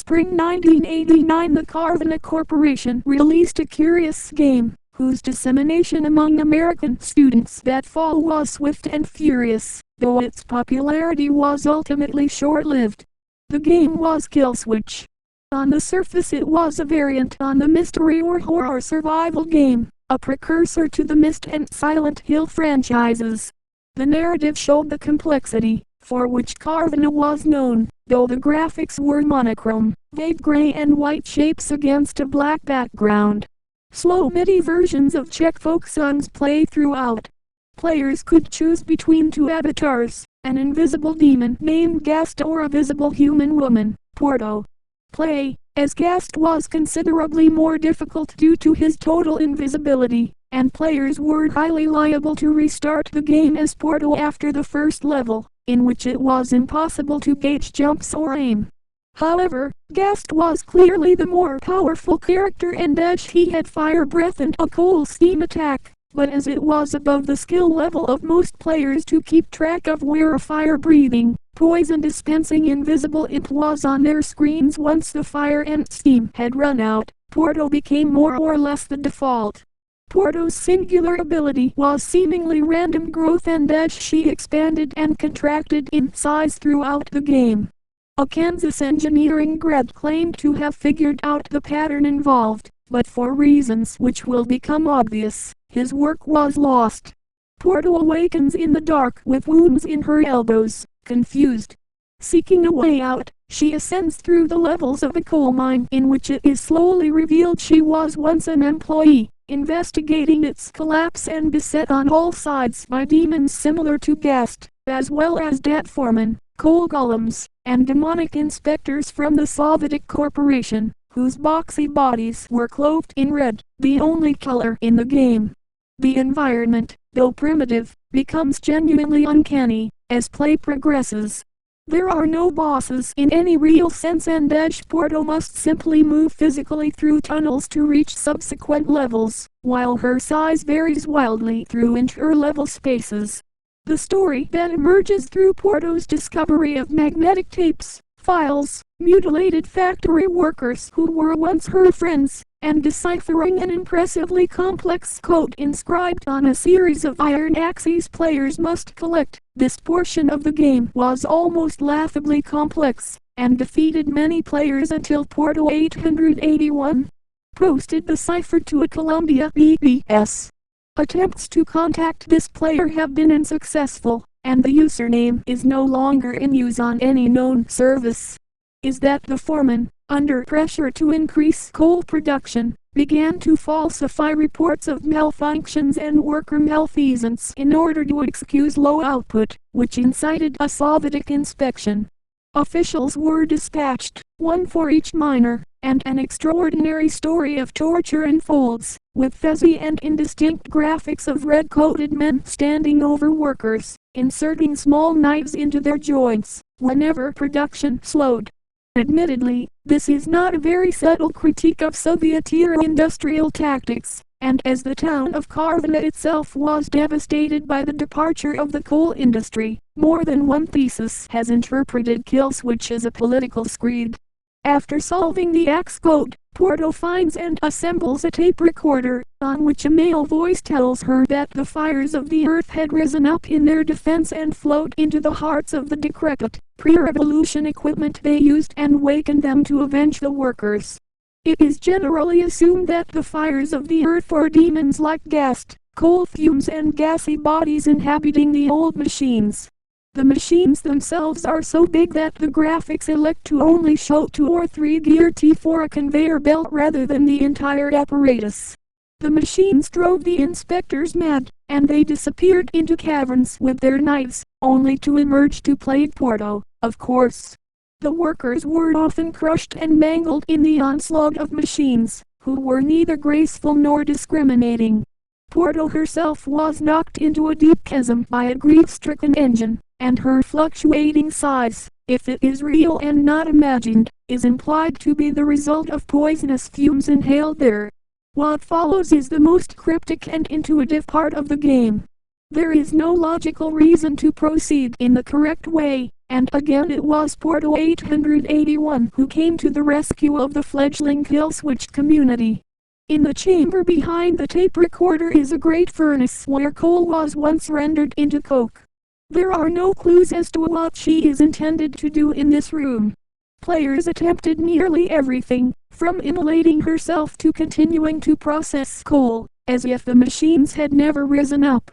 spring 1989 the Carvana Corporation released a curious game, whose dissemination among American students that fall was swift and furious, though its popularity was ultimately short-lived. The game was Killswitch. On the surface it was a variant on the mystery or horror survival game, a precursor to the Myst and Silent Hill franchises. The narrative showed the complexity, for which Carvana was known, though the graphics were monochrome, vague gray and white shapes against a black background. Slow MIDI versions of Czech folk songs play throughout. Players could choose between two avatars, an invisible demon named Gast or a visible human woman, Porto. Play, as Gast was considerably more difficult due to his total invisibility, and players were highly liable to restart the game as Porto after the first level, in which it was impossible to gauge jumps or aim. However, Gast was clearly the more powerful character and as he had fire breath and a cold steam attack, but as it was above the skill level of most players to keep track of where a fire-breathing, poison-dispensing invisible imp was on their screens once the fire and steam had run out, Porto became more or less the default. Porto's singular ability was seemingly random growth and as she expanded and contracted in size throughout the game. A Kansas engineering grad claimed to have figured out the pattern involved, but for reasons which will become obvious, his work was lost. Porto awakens in the dark with wounds in her elbows, confused. Seeking a way out, she ascends through the levels of a coal mine in which it is slowly revealed she was once an employee, investigating its collapse and beset on all sides by demons similar to Gast, as well as dat foremen, coal golems, and demonic inspectors from the Soviet Corporation, whose boxy bodies were clothed in red, the only color in the game. The environment, though primitive, becomes genuinely uncanny as play progresses. There are no bosses in any real sense and Porto must simply move physically through tunnels to reach subsequent levels, while her size varies wildly through inter-level spaces. The story then emerges through Porto's discovery of magnetic tapes, files, mutilated factory workers who were once her friends, and deciphering an impressively complex code inscribed on a series of iron axes players must collect. This portion of the game was almost laughably complex, and defeated many players until Porto 881 posted the cipher to a Columbia BBS. Attempts to contact this player have been unsuccessful, and the username is no longer in use on any known service. Is that the foreman, under pressure to increase coal production, began to falsify reports of malfunctions and worker malfeasance in order to excuse low output, which incited a Soviet inspection. Officials were dispatched, one for each miner, and an extraordinary story of torture unfolds, with fuzzy and indistinct graphics of red-coated men standing over workers, inserting small knives into their joints, whenever production slowed. Admittedly, this is not a very subtle critique of Soviet-era industrial tactics, and as the town of Carvana itself was devastated by the departure of the coal industry, more than one thesis has interpreted Killswitch as a political screed. After solving the axe code, Porto finds and assembles a tape recorder, on which a male voice tells her that the fires of the earth had risen up in their defense and flowed into the hearts of the decrepit, pre-revolution equipment they used and wakened them to avenge the workers. It is generally assumed that the fires of the earth are demons like Gast, coal fumes and gassy bodies inhabiting the old machines. The machines themselves are so big that the graphics elect to only show 2 or 3 gear teeth for a conveyor belt rather than the entire apparatus. The machines drove the inspectors mad, and they disappeared into caverns with their knives, only to emerge to plague Porto, of course. The workers were often crushed and mangled in the onslaught of machines, who were neither graceful nor discriminating. Porto herself was knocked into a deep chasm by a grief-stricken engine, and her fluctuating size, if it is real and not imagined, is implied to be the result of poisonous fumes inhaled there. What follows is the most cryptic and intuitive part of the game. There is no logical reason to proceed in the correct way, and again it was Porto 881 who came to the rescue of the fledgling killswitch community. In the chamber behind the tape recorder is a great furnace where coal was once rendered into coke. There are no clues as to what she is intended to do in this room. Players attempted nearly everything, from immolating herself to continuing to process coal, as if the machines had never risen up.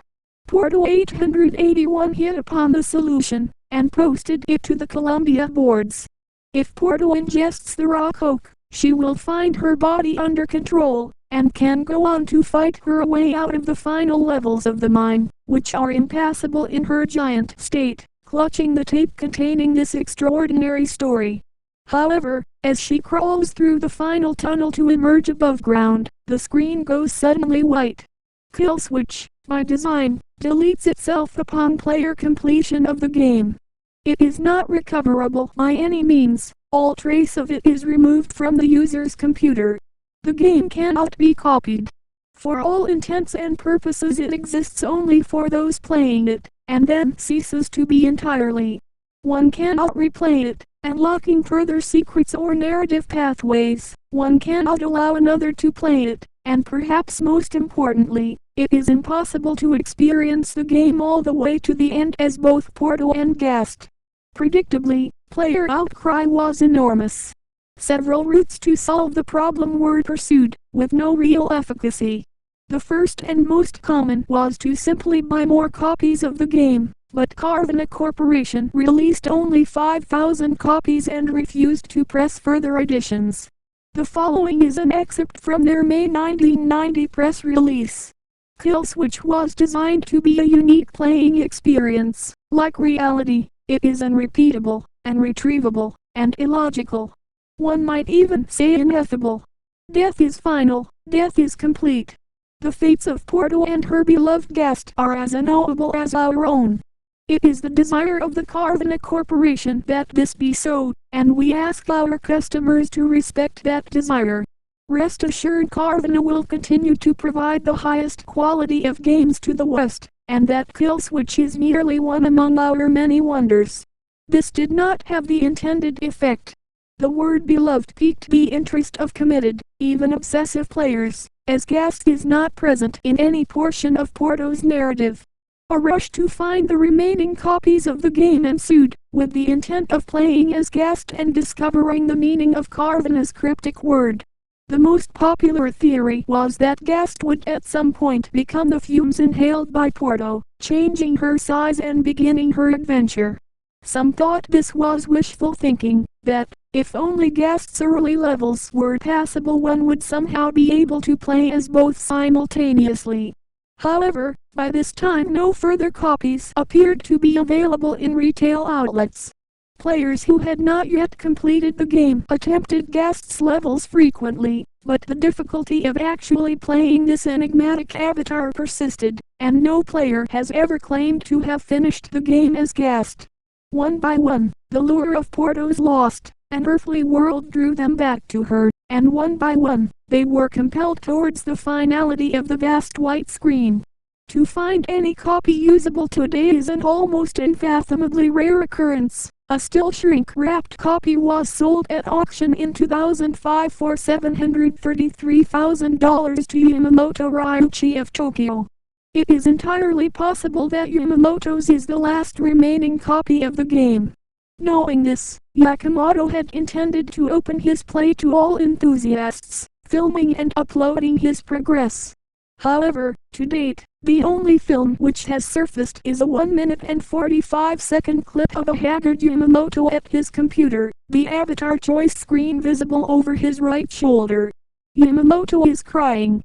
Porto 881 hit upon the solution, and posted it to the Columbia boards. If Porto ingests the raw coke, she will find her body under control, and can go on to fight her way out of the final levels of the mine, which are impassable in her giant state, clutching the tape containing this extraordinary story. However, as she crawls through the final tunnel to emerge above ground, the screen goes suddenly white. Killswitch, by design, deletes itself upon player completion of the game. It is not recoverable by any means. All trace of it is removed from the user's computer. The game cannot be copied. For all intents and purposes it exists only for those playing it, and then ceases to be entirely. One cannot replay it, unlocking further secrets or narrative pathways. One cannot allow another to play it, and perhaps most importantly, it is impossible to experience the game all the way to the end as both Porto and Gast. Predictably, player outcry was enormous. Several routes to solve the problem were pursued, with no real efficacy. The first and most common was to simply buy more copies of the game, but Carvana Corporation released only 5,000 copies and refused to press further editions. The following is an excerpt from their May 1990 press release. Killswitch was designed to be a unique playing experience. Like reality, it is unrepeatable, unretrievable, and illogical. One might even say ineffable. Death is final, death is complete. The fates of Porto and her beloved Gast are as unknowable as our own. It is the desire of the Carvana Corporation that this be so, and we ask our customers to respect that desire. Rest assured Carvana will continue to provide the highest quality of games to the West, and that Killswitch is merely one among our many wonders. This did not have the intended effect. The word beloved piqued the interest of committed, even obsessive players, as Gast is not present in any portion of Porto's narrative. A rush to find the remaining copies of the game ensued, with the intent of playing as Gast and discovering the meaning of Carvana's cryptic word. The most popular theory was that Gast would at some point become the fumes inhaled by Porto, changing her size and beginning her adventure. Some thought this was wishful thinking, that, if only Gast's early levels were passable, one would somehow be able to play as both simultaneously. However, by this time no further copies appeared to be available in retail outlets. Players who had not yet completed the game attempted Gast's levels frequently, but the difficulty of actually playing this enigmatic avatar persisted, and no player has ever claimed to have finished the game as Gast. One by one, the lure of Porto's lost, unearthly world drew them back to her, and one by one, they were compelled towards the finality of the vast white screen. To find any copy usable today is an almost unfathomably rare occurrence. A still shrink-wrapped copy was sold at auction in 2005 for $733,000 to Yamamoto Ryuichi of Tokyo. It is entirely possible that Yamamoto's is the last remaining copy of the game. Knowing this, Yamamoto had intended to open his play to all enthusiasts, filming and uploading his progress. However, to date, the only film which has surfaced is a 1-minute and 45-second clip of a haggard Yamamoto at his computer, the avatar choice screen visible over his right shoulder. Yamamoto is crying.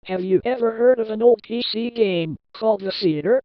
Have you ever heard of an old PC game called The Theater?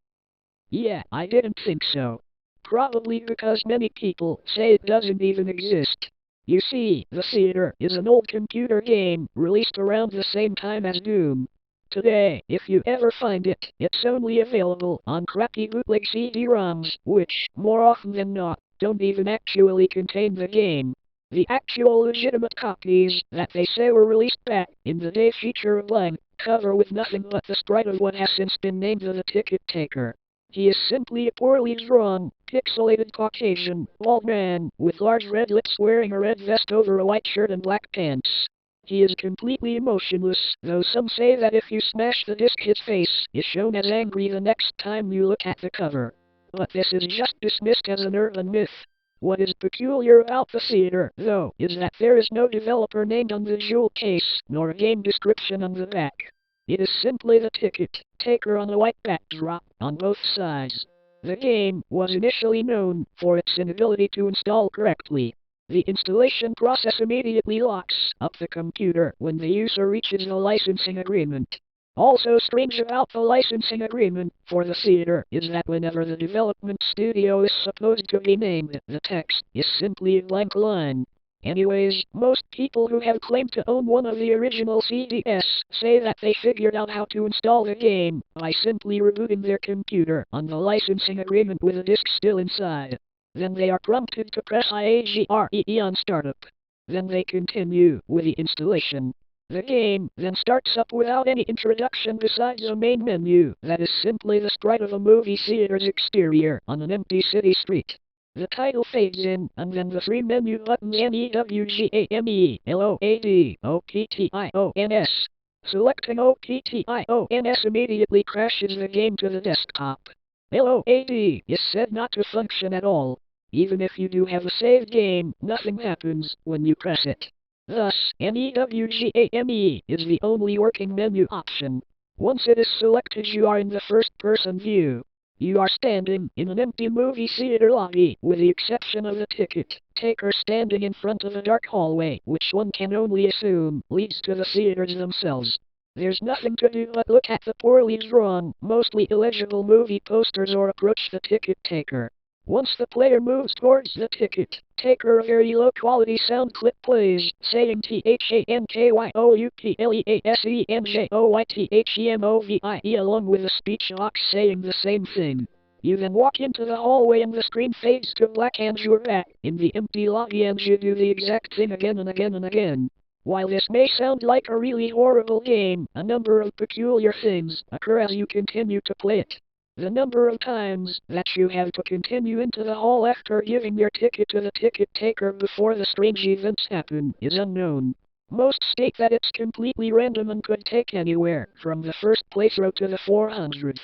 Yeah, I didn't think so. Probably because many people say it doesn't even exist. You see, The Theater is an old computer game released around the same time as Doom. Today, if you ever find it, it's only available on crappy bootleg CD-ROMs, which, more often than not, don't even actually contain the game. The actual legitimate copies that they say were released back in the day feature a blank cover with nothing but the sprite of what has since been named the ticket taker. He is simply a poorly drawn, pixelated Caucasian, bald man, with large red lips wearing a red vest over a white shirt and black pants. He is completely emotionless, though some say that if you smash the disc his face is shown as angry the next time you look at the cover. But this is just dismissed as an urban myth. What is peculiar about the theater, though, is that there is no developer named on the jewel case, nor a game description on the back. It is simply the ticket taker on a white backdrop on both sides. The game was initially known for its inability to install correctly. The installation process immediately locks up the computer when the user reaches the licensing agreement. Also strange about the licensing agreement for the theater is that whenever the development studio is supposed to be named, the text is simply a blank line. Anyways, most people who have claimed to own one of the original CDs say that they figured out how to install the game by simply rebooting their computer on the licensing agreement with the disk still inside. Then they are prompted to press IAGREE on startup. Then they continue with the installation. The game then starts up without any introduction besides a main menu that is simply the sprite of a movie theater's exterior on an empty city street. The title fades in, and then the three menu buttons NEWGAME, LOAD, OPTIONS. Selecting OPTIONS immediately crashes the game to the desktop. LOAD is said not to function at all. Even if you do have a saved game, nothing happens when you press it. Thus, NEWGAME is the only working menu option. Once it is selected, you are in the first-person view. You are standing in an empty movie theater lobby, with the exception of the ticket taker standing in front of a dark hallway, which one can only assume leads to the theaters themselves. There's nothing to do but look at the poorly drawn, mostly illegible movie posters or approach the ticket taker. Once the player moves towards the ticket taker, a very low-quality sound clip plays, saying THANKYOUPLEASENJOYTHEMOVIE along with a speech box saying the same thing. You then walk into the hallway and the screen fades to black and you're back in the empty lobby and you do the exact thing again and again and again. While this may sound like a really horrible game, a number of peculiar things occur as you continue to play it. The number of times that you have to continue into the hall after giving your ticket to the ticket taker before the strange events happen is unknown. Most state that it's completely random and could take anywhere from the first playthrough to the 400th.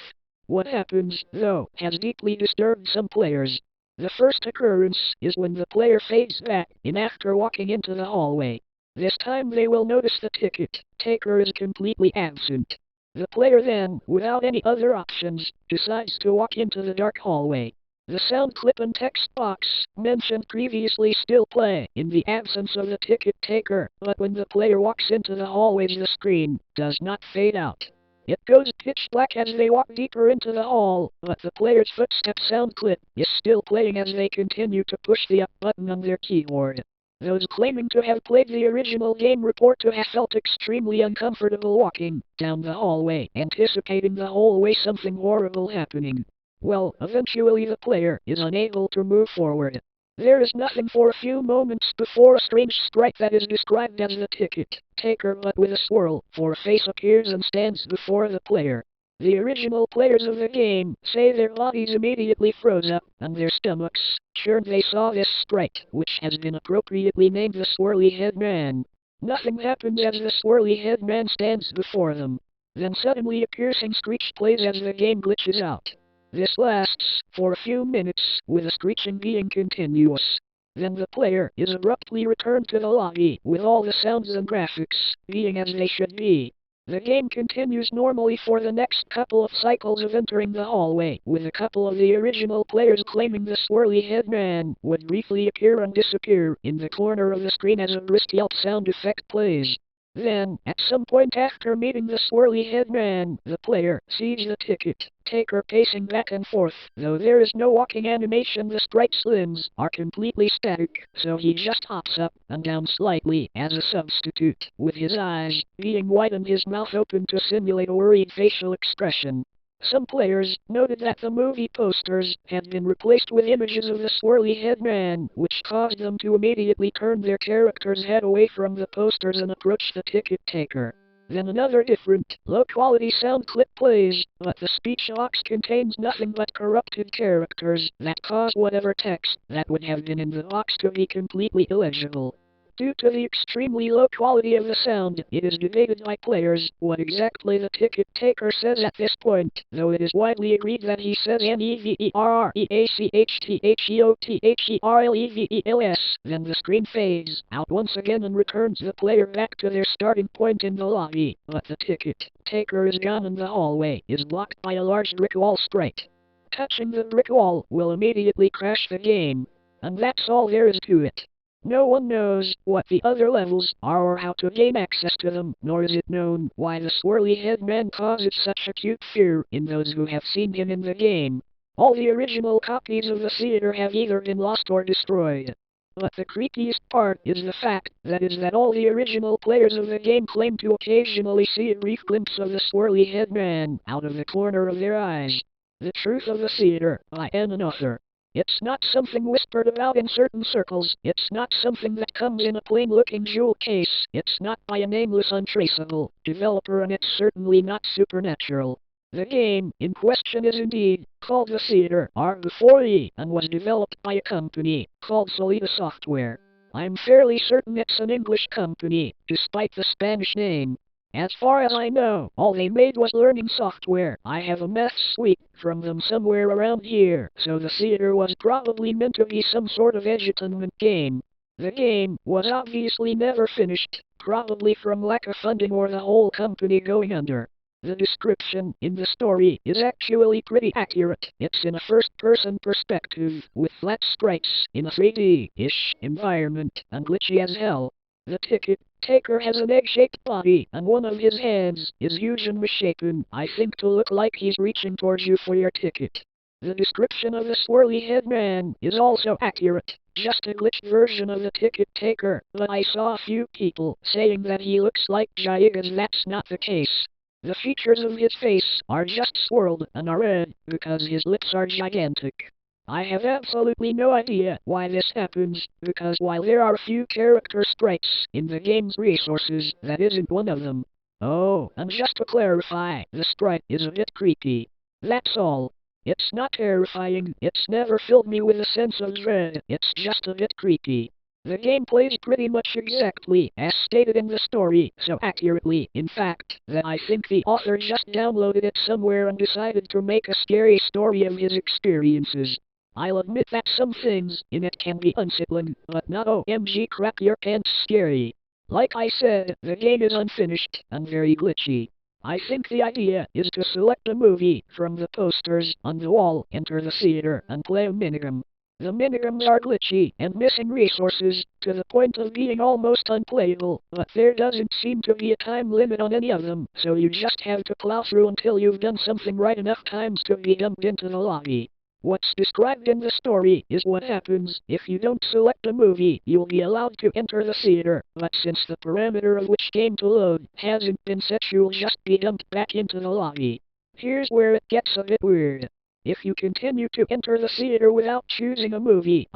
What happens, though, has deeply disturbed some players. The first occurrence is when the player fades back in after walking into the hallway. This time they will notice the ticket taker is completely absent. The player then, without any other options, decides to walk into the dark hallway. The sound clip and text box mentioned previously still play in the absence of the ticket taker, but when the player walks into the hallways the screen does not fade out. It goes pitch black as they walk deeper into the hall, but the player's footstep sound clip is still playing as they continue to push the up button on their keyboard. Those claiming to have played the original game report to have felt extremely uncomfortable walking down the hallway, anticipating the whole way something horrible happening. Well, eventually the player is unable to move forward. There is nothing for a few moments before a strange sprite that is described as the ticket taker but with a swirl for a face appears and stands before the player. The original players of the game say their bodies immediately froze up and their stomachs churned. They saw this sprite, which has been appropriately named the Swirly Head Man. Nothing happens as the Swirly Head Man stands before them. Then suddenly a piercing screech plays as the game glitches out. This lasts for a few minutes, with the screeching being continuous. Then the player is abruptly returned to the lobby, with all the sounds and graphics being as they should be. The game continues normally for the next couple of cycles of entering the hallway, with a couple of the original players claiming the Swirly Head Man would briefly appear and disappear in the corner of the screen as a brisk yelp sound effect plays. Then, at some point after meeting the Swirly Head Man, the player sees the ticket taker pacing back and forth. Though there is no walking animation, the sprite's limbs are completely static, so he just hops up and down slightly as a substitute, with his eyes being wide and his mouth open to simulate a worried facial expression. Some players noted that the movie posters had been replaced with images of the Swirly Head Man, which caused them to immediately turn their character's head away from the posters and approach the ticket taker. Then another different, low-quality sound clip plays, but the speech box contains nothing but corrupted characters that cause whatever text that would have been in the box to be completely illegible. Due to the extremely low quality of the sound, it is debated by players what exactly the ticket taker says at this point, though it is widely agreed that he says NEVERREACHTHEOTHERLEVELS. Then the screen fades out once again and returns the player back to their starting point in the lobby, but the ticket taker is gone and the hallway is blocked by a large brick wall sprite. Touching the brick wall will immediately crash the game, and that's all there is to it. No one knows what the other levels are or how to gain access to them, nor is it known why the swirly head man causes such acute fear in those who have seen him in the game. All the original copies of the theater have either been lost or destroyed. But the creepiest part is the fact that all the original players of the game claim to occasionally see a brief glimpse of the swirly head man out of the corner of their eyes. The Truth of the Theater by N. Author. It's not something whispered about in certain circles, it's not something that comes in a plain-looking jewel case, it's not by a nameless untraceable developer, and it's certainly not supernatural. The game in question is indeed called The Theater R4E and was developed by a company called Solida Software. I'm fairly certain it's an English company, despite the Spanish name. As far as I know, all they made was learning software. I have a math suite from them somewhere around here, so the theater was probably meant to be some sort of edutainment game. The game was obviously never finished, probably from lack of funding or the whole company going under. The description in the story is actually pretty accurate. It's in a first-person perspective, with flat sprites in a 3D-ish environment, and glitchy as hell. The ticket taker has an egg-shaped body, and one of his hands is huge and misshapen, I think to look like he's reaching towards you for your ticket. The description of the swirly head man is also accurate, just a glitched version of the ticket taker, but I saw a few people saying that he looks like Jaeger's. That's not the case. The features of his face are just swirled and are red because his lips are gigantic. I have absolutely no idea why this happens, because while there are a few character sprites in the game's resources, that isn't one of them. Oh, and just to clarify, the sprite is a bit creepy. That's all. It's not terrifying, it's never filled me with a sense of dread, it's just a bit creepy. The game plays pretty much exactly as stated in the story, so accurately, in fact, that I think the author just downloaded it somewhere and decided to make a scary story of his experiences. I'll admit that some things in it can be unsettling, but not OMG crap your pants scary. Like I said, the game is unfinished and very glitchy. I think the idea is to select a movie from the posters on the wall, enter the theater, and play a minigame. The minigams are glitchy and missing resources to the point of being almost unplayable, but there doesn't seem to be a time limit on any of them, so you just have to plow through until you've done something right enough times to be dumped into the lobby. What's described in the story is what happens if you don't select a movie. You'll be allowed to enter the theater, but since the parameter of which game to load hasn't been set, you'll just be dumped back into the lobby. Here's where it gets a bit weird. If you continue to enter the theater without choosing a movie,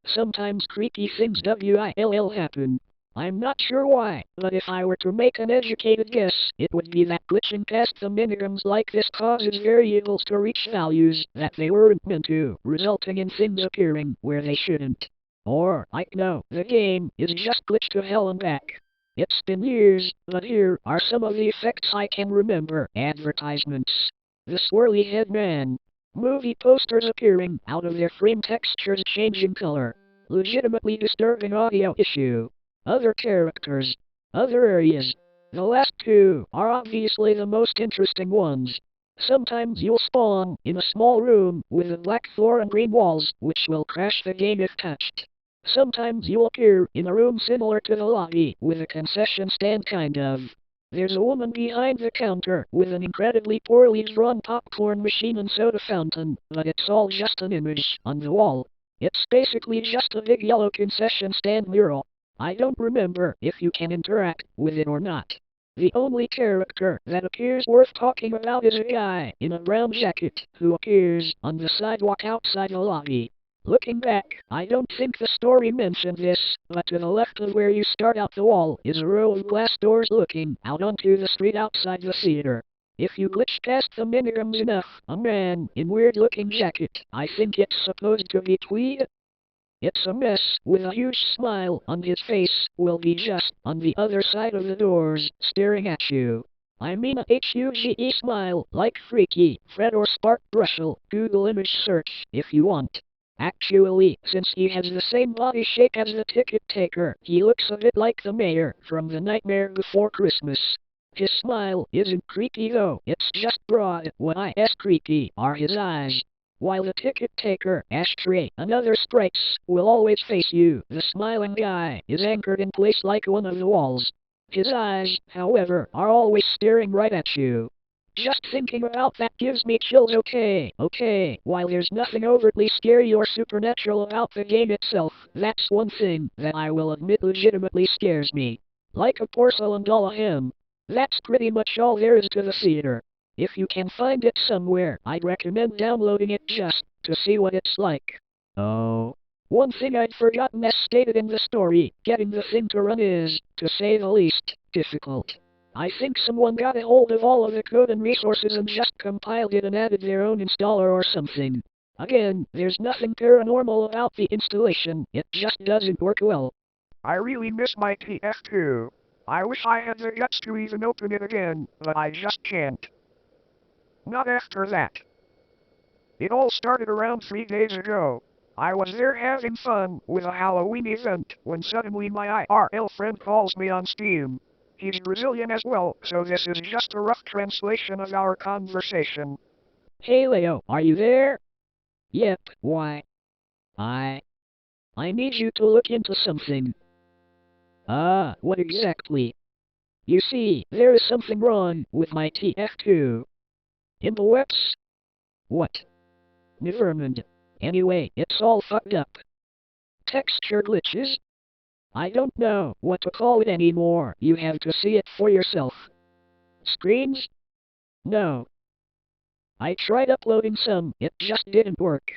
sometimes creepy things will happen. I'm not sure why, but if I were to make an educated guess, it would be that glitching past the minigames like this causes variables to reach values that they weren't meant to, resulting in things appearing where they shouldn't. Or, no, the game is just glitched to hell and back. It's been years, but here are some of the effects I can remember. Advertisements. The swirly head man. Movie posters appearing out of their frame, textures changing color. Legitimately disturbing audio issue. Other characters. Other areas. The last two are obviously the most interesting ones. Sometimes you'll spawn in a small room with a black floor and green walls, which will crash the game if touched. Sometimes you'll appear in a room similar to the lobby, with a concession stand kind of. There's a woman behind the counter with an incredibly poorly drawn popcorn machine and soda fountain, but it's all just an image on the wall. It's basically just a big yellow concession stand mural. I don't remember if you can interact with it or not. The only character that appears worth talking about is a guy in a brown jacket who appears on the sidewalk outside the lobby. Looking back, I don't think the story mentioned this, but to the left of where you start out the wall is a row of glass doors looking out onto the street outside the theater. If you glitch past the minigrams enough, a man in weird-looking jacket, I think it's supposed to be tweed. It's a mess, with a huge smile on his face, will be just on the other side of the doors, staring at you. I mean a HUGE smile, like Freaky, Fred or Spark Brushel, Google image search, if you want. Actually, since he has the same body shape as the ticket taker, he looks a bit like the mayor from The Nightmare Before Christmas. His smile isn't creepy though, it's just broad. What I S creepy are his eyes. While the ticket taker, ashtray, and other sprites will always face you, the smiling guy is anchored in place like one of the walls. His eyes, however, are always staring right at you. Just thinking about that gives me chills. Okay, while there's nothing overtly scary or supernatural about the game itself, that's one thing that I will admit legitimately scares me. Like a porcelain doll ahem. That's pretty much all there is to the theater. If you can find it somewhere, I'd recommend downloading it just to see what it's like. Oh. One thing I'd forgotten as stated in the story, getting the thing to run is, to say the least, difficult. I think someone got a hold of all of the code and resources and just compiled it and added their own installer or something. Again, there's nothing paranormal about the installation, it just doesn't work well. I really miss my TF2. I wish I had the guts to even open it again, but I just can't. Not after that. It all started around 3 days ago. I was there having fun with a Halloween event when suddenly my IRL friend calls me on Steam. He's Brazilian as well, so this is just a rough translation of our conversation. Hey Leo, are you there? Yep, why? I need you to look into something. What exactly? You see, there is something wrong with my TF2. In the webs? What? Never mind. Anyway, it's all fucked up. Texture glitches? I don't know what to call it anymore, you have to see it for yourself. Screens? No. I tried uploading some, it just didn't work.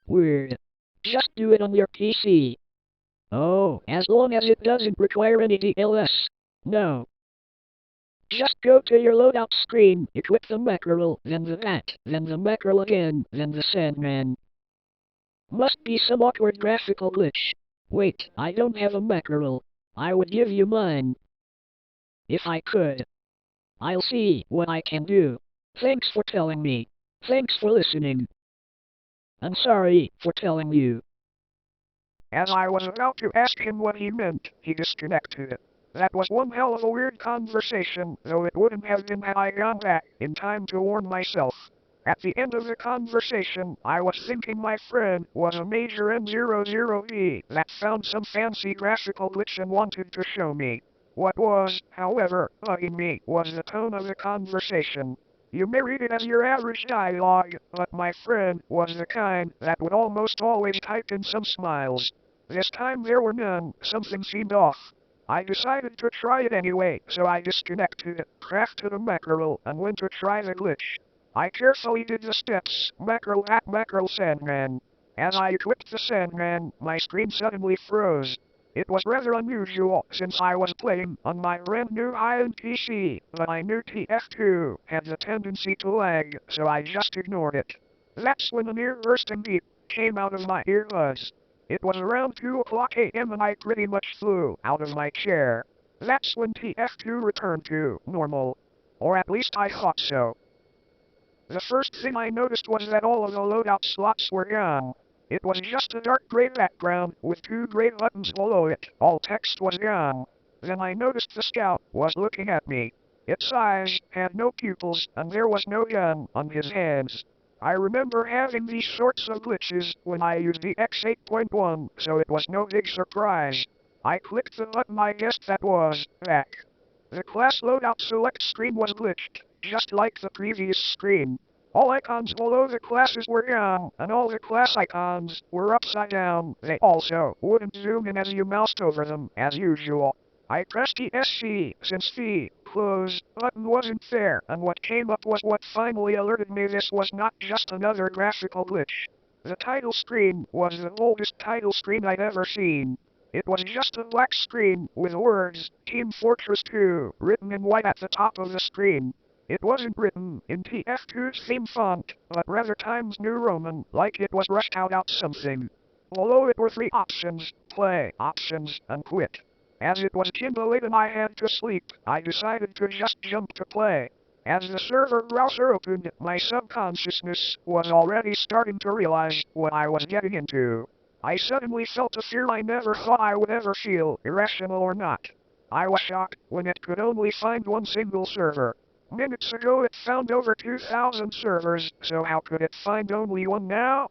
Weird. Just do it on your PC. Oh, as long as it doesn't require any DLS. No. Just go to your loadout screen, equip the mackerel, then the bat, then the mackerel again, then the Sandman. Must be some awkward graphical glitch. Wait, I don't have a mackerel. I would give you mine. If I could. I'll see what I can do. Thanks for telling me. Thanks for listening. I'm sorry for telling you. As I was about to ask him what he meant, he disconnected. That was one hell of a weird conversation, though it wouldn't have been had I gone back in time to warn myself. At the end of the conversation, I was thinking my friend was a major M00B that found some fancy graphical glitch and wanted to show me. What was, however, bugging me was the tone of the conversation. You may read it as your average dialogue, but my friend was the kind that would almost always type in some smiles. This time there were none, something seemed off. I decided to try it anyway, so I disconnected, crafted a mackerel, and went to try the glitch. I carefully did the steps, mackerel at mackerel Sandman. As I equipped the Sandman, my screen suddenly froze. It was rather unusual, since I was playing on my brand new high-end PC, but I knew TF2 had the tendency to lag, so I just ignored it. That's when an ear-bursting beep came out of my earbuds. It was around 2 o'clock a.m. and I pretty much flew out of my chair. That's when TF2 returned to normal. Or at least I thought so. The first thing I noticed was that all of the loadout slots were gone. It was just a dark gray background with 2 gray buttons below it. All text was gone. Then I noticed the scout was looking at me. Its eyes had no pupils and there was no gun on his hands. I remember having these sorts of glitches when I used the X8.1, so it was no big surprise. I clicked the button I guessed that was back. The class loadout select screen was glitched, just like the previous screen. All icons below the classes were gone, and all the class icons were upside down. They also wouldn't zoom in as you moused over them, as usual. I pressed the SC, since the close button wasn't there, and what came up was what finally alerted me this was not just another graphical glitch. The title screen was the oldest title screen I'd ever seen. It was just a black screen with words, Team Fortress 2, written in white at the top of the screen. It wasn't written in TF2's theme font, but rather Times New Roman, like it was rushed out something. Below it were three options, play, options, and quit. As it was kinda late and I had to sleep, I decided to just jump to play. As the server browser opened, my subconsciousness was already starting to realize what I was getting into. I suddenly felt a fear I never thought I would ever feel, irrational or not. I was shocked when it could only find one single server. Minutes ago it found over 2,000 servers, so how could it find only one now?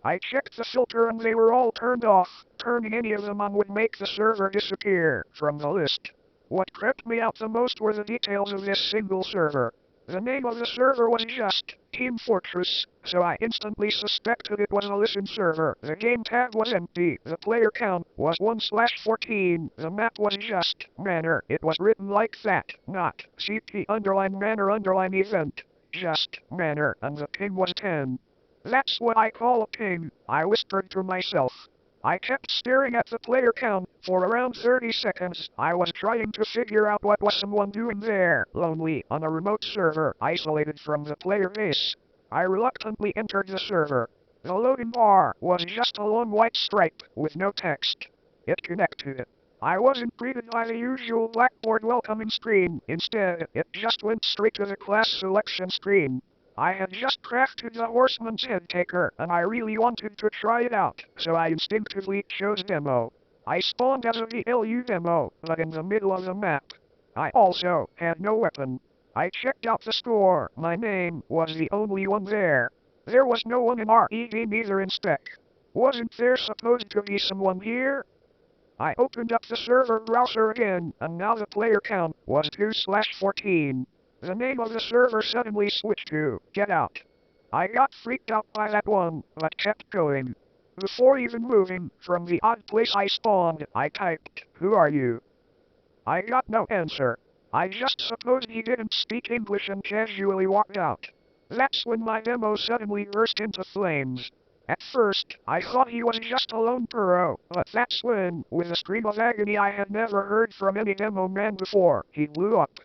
I checked the filter and they were all turned off. Turning any of them on would make the server disappear from the list. What creeped me out the most were the details of this single server. The name of the server was just Team Fortress, so I instantly suspected it was a listen server. The game tag was empty, the player count was 1/14, the map was just manor. It was written like that, not CP_manor_event, just manor, and the ping was 10. That's what I call a ping, I whispered to myself. I kept staring at the player count for around 30 seconds. I was trying to figure out what was someone doing there, lonely, on a remote server, isolated from the player base. I reluctantly entered the server. The loading bar was just a long white stripe with no text. It connected. I wasn't greeted by the usual Blackboard welcoming screen. Instead, it just went straight to the class selection screen. I had just crafted the Horseman's Head Taker, and I really wanted to try it out, so I instinctively chose Demo. I spawned as a VLU demo, but in the middle of the map. I also had no weapon. I checked out the store. My name was the only one there. There was no one in RED, neither in spec. Wasn't there supposed to be someone here? I opened up the server browser again, and now the player count was 2/14. The name of the server suddenly switched to Get Out. I got freaked out by that one, but kept going. Before even moving from the odd place I spawned, I typed, "Who are you?" I got no answer. I just supposed he didn't speak English and casually walked out. That's when my demo suddenly burst into flames. At first, I thought he was just a lone burrow, but that's when, with a scream of agony I had never heard from any demo man before, he blew up.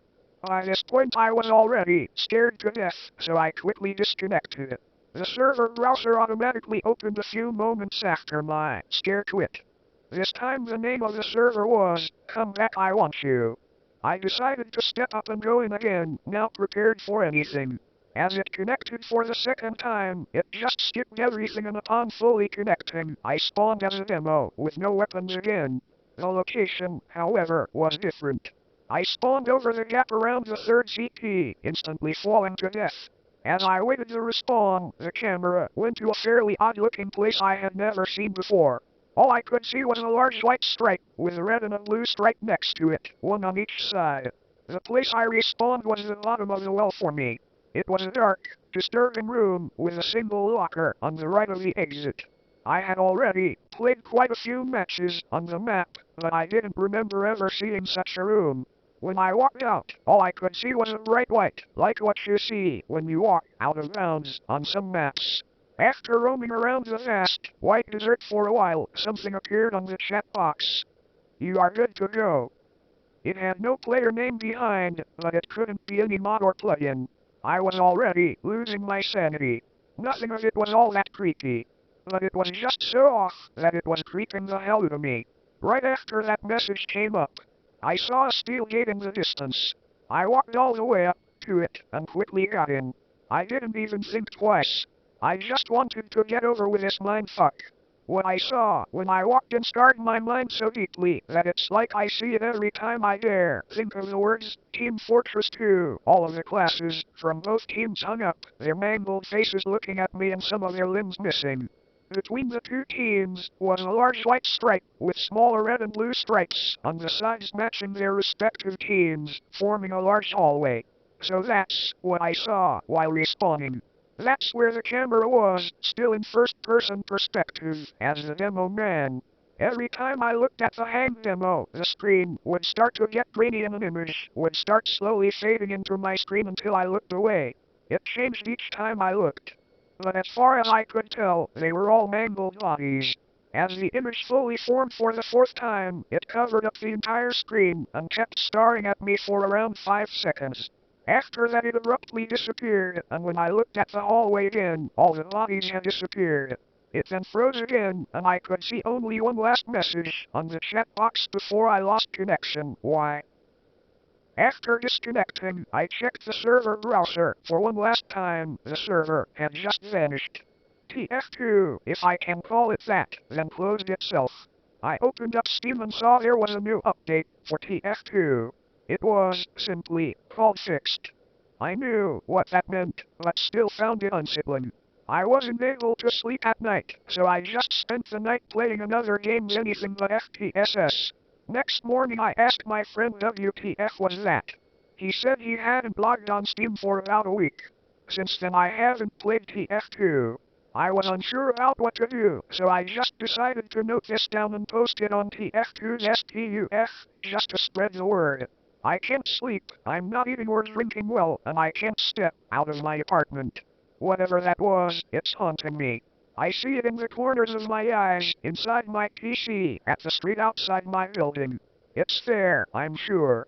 By this point I was already scared to death, so I quickly disconnected it. The server browser automatically opened a few moments after my scare quit. This time the name of the server was Come Back I Want You. I decided to step up and go in again, now prepared for anything. As it connected for the second time, it just skipped everything, and upon fully connecting, I spawned as a demo with no weapons again. The location, however, was different. I spawned over the gap around the third CP, instantly falling to death. As I waited to respawn, the camera went to a fairly odd-looking place I had never seen before. All I could see was a large white stripe, with a red and a blue stripe next to it, one on each side. The place I respawned was the bottom of the well for me. It was a dark, disturbing room, with a single locker on the right of the exit. I had already played quite a few matches on the map, but I didn't remember ever seeing such a room. When I walked out, all I could see was a bright white, like what you see when you walk out of bounds on some maps. After roaming around the vast, white desert for a while, something appeared on the chat box. You are good to go. It had no player name behind, but it couldn't be any mod or plugin. I was already losing my sanity. Nothing of it was all that creepy. But it was just so off that it was creeping the hell out of me. Right after that message came up, I saw a steel gate in the distance. I walked all the way up to it and quickly got in. I didn't even think twice. I just wanted to get over with this mindfuck. What I saw when I walked in scarred my mind so deeply that it's like I see it every time I dare think of the words Team Fortress 2. All of the classes from both teams hung up, their mangled faces looking at me and some of their limbs missing. Between the two teams was a large white stripe with smaller red and blue stripes on the sides matching their respective teams, forming a large hallway. So that's what I saw while respawning. That's where the camera was, still in first-person perspective, as the demo ran. Every time I looked at the hang demo, the screen would start to get grainy and an image would start slowly fading into my screen until I looked away. It changed each time I looked. but as far as I could tell, they were all mangled bodies. As the image fully formed for the fourth time, it covered up the entire screen and kept staring at me for around 5 seconds. After that it abruptly disappeared, and when I looked at the hallway again, all the bodies had disappeared. It then froze again, and I could see only one last message on the chat box before I lost connection. Why? After disconnecting, I checked the server browser for one last time. The server had just vanished. TF2, if I can call it that, then closed itself. I opened up Steam and saw there was a new update for TF2. It was simply called fixed. I knew what that meant, but still found it unsettling. I wasn't able to sleep at night, so I just spent the night playing another games, anything but FPSS. Next morning I asked my friend WTF was that. He said he hadn't logged on Steam for about a week. Since then I haven't played TF2. I was unsure about what to do, so I just decided to note this down and post it on TF2's STUF, just to spread the word. I can't sleep, I'm not eating or drinking well, and I can't step out of my apartment. Whatever that was, it's haunting me. I see it in the corners of my eyes, inside my PC, at the street outside my building. It's there, I'm sure.